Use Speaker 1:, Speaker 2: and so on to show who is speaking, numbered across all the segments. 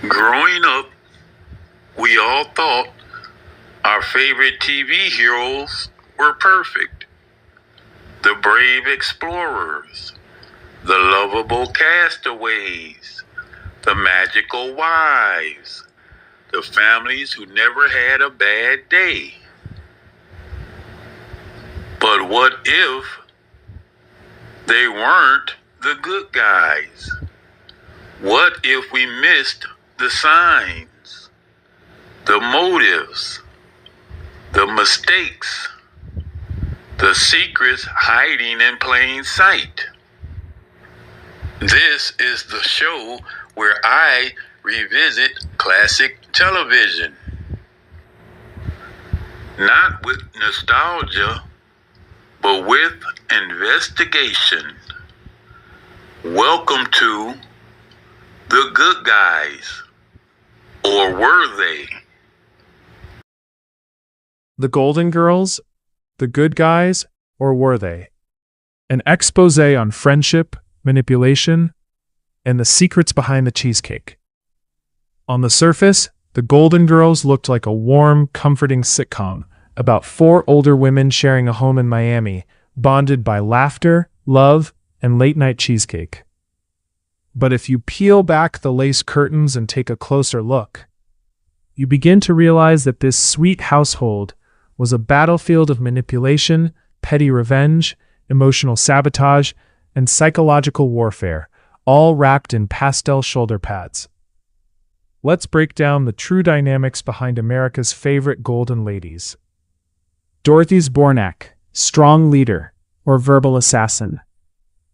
Speaker 1: Growing up, we all thought our favorite TV heroes were perfect. The brave explorers, the lovable castaways, the magical wives, the families who never had a bad day. But what if they weren't the good guys? What if we missed the signs, the motives, the mistakes, the secrets hiding in plain sight? This is the show where I revisit classic television. Not with nostalgia, but with investigation. Welcome to The Good Guys, or were they?
Speaker 2: The Golden Girls, The Good Guys, or were they? An exposé on friendship, manipulation, and the secrets behind the cheesecake. On the surface, The Golden Girls looked like a warm, comforting sitcom about four older women sharing a home in Miami, bonded by laughter, love, and late-night cheesecake. But if you peel back the lace curtains and take a closer look, you begin to realize that this sweet household was a battlefield of manipulation, petty revenge, emotional sabotage, and psychological warfare, all wrapped in pastel shoulder pads. Let's break down the true dynamics behind America's favorite golden ladies. Dorothy Zbornak, strong leader, or verbal assassin.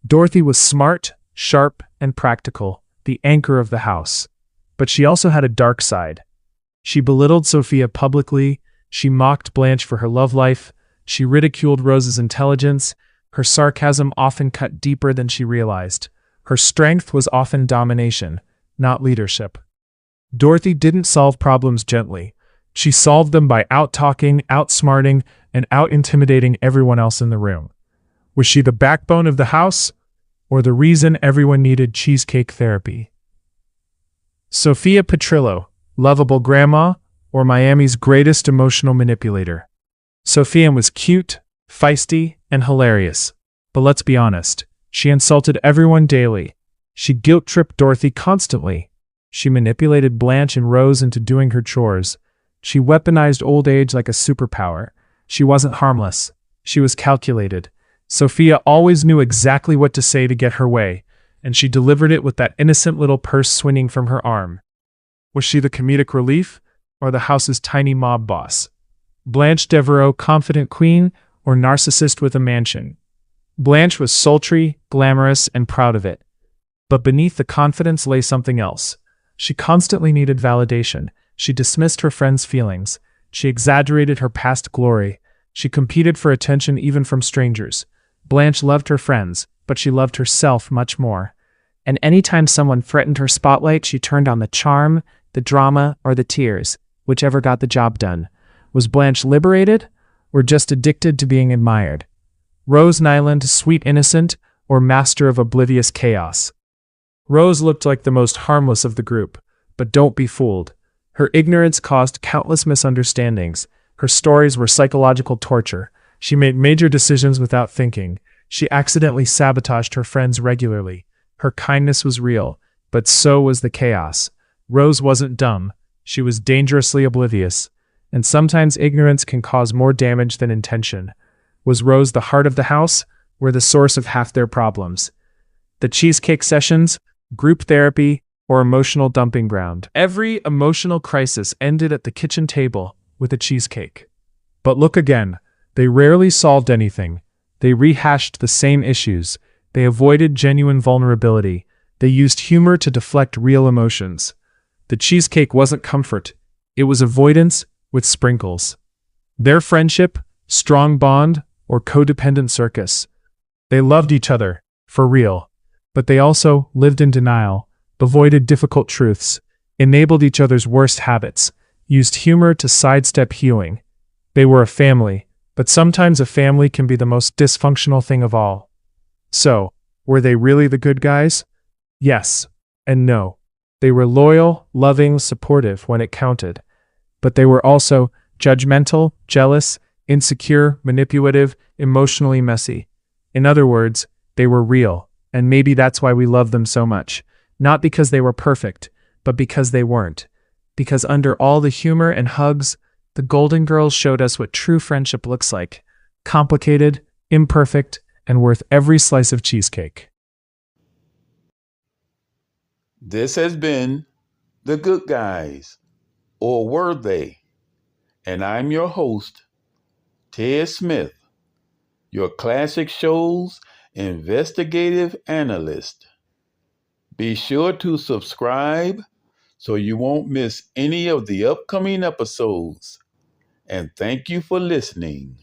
Speaker 2: Dorothy was smart, sharp, and practical, the anchor of the house. But she also had a dark side. She belittled Sophia publicly, she mocked Blanche for her love life, she ridiculed Rose's intelligence, her sarcasm often cut deeper than she realized. Her strength was often domination, not leadership. Dorothy didn't solve problems gently. She solved them by out-talking, outsmarting, and out-intimidating everyone else in the room. Was she the backbone of the house, or the reason everyone needed cheesecake therapy? Sophia Petrillo, lovable grandma, or Miami's greatest emotional manipulator? Sophia was cute, feisty, and hilarious. But let's be honest, she insulted everyone daily. She guilt-tripped Dorothy constantly. She manipulated Blanche and Rose into doing her chores. She weaponized old age like a superpower. She wasn't harmless. She was calculated. Sophia always knew exactly what to say to get her way, and she delivered it with that innocent little purse swinging from her arm. Was she the comedic relief, or the house's tiny mob boss? Blanche Devereaux, confident queen, or narcissist with a mansion? Blanche was sultry, glamorous, and proud of it. But beneath the confidence lay something else. She constantly needed validation. She dismissed her friends' feelings. She exaggerated her past glory. She competed for attention even from strangers. Blanche loved her friends, but she loved herself much more. And anytime someone threatened her spotlight, she turned on the charm, the drama, or the tears, whichever got the job done. Was Blanche liberated, or just addicted to being admired? Rose Nyland, sweet innocent, or master of oblivious chaos? Rose looked like the most harmless of the group, but don't be fooled. Her ignorance caused countless misunderstandings. Her stories were psychological torture. She made major decisions without thinking. She accidentally sabotaged her friends regularly. Her kindness was real, but so was the chaos. Rose wasn't dumb. She was dangerously oblivious. And sometimes ignorance can cause more damage than intention. Was Rose the heart of the house, or the source of half their problems? The cheesecake sessions, group therapy, or emotional dumping ground. Every emotional crisis ended at the kitchen table with a cheesecake. But look again. They rarely solved anything. They rehashed the same issues. They avoided genuine vulnerability. They used humor to deflect real emotions. The cheesecake wasn't comfort. It was avoidance with sprinkles. Their friendship, strong bond, or codependent circus. They loved each other, for real. But they also lived in denial, avoided difficult truths, enabled each other's worst habits, used humor to sidestep healing. They were a family. But sometimes a family can be the most dysfunctional thing of all. So, were they really the good guys? Yes and no. They were loyal, loving, supportive when it counted, but they were also judgmental, jealous, insecure, manipulative, emotionally messy. In other words, they were real, and maybe that's why we love them so much. Not because they were perfect, but because they weren't. Because under all the humor and hugs, the Golden Girls showed us what true friendship looks like: complicated, imperfect, and worth every slice of cheesecake.
Speaker 1: This has been The Good Guys, or were they? And I'm your host, Ted Smith, your classic shows investigative analyst. Be sure to subscribe so you won't miss any of the upcoming episodes. And thank you for listening.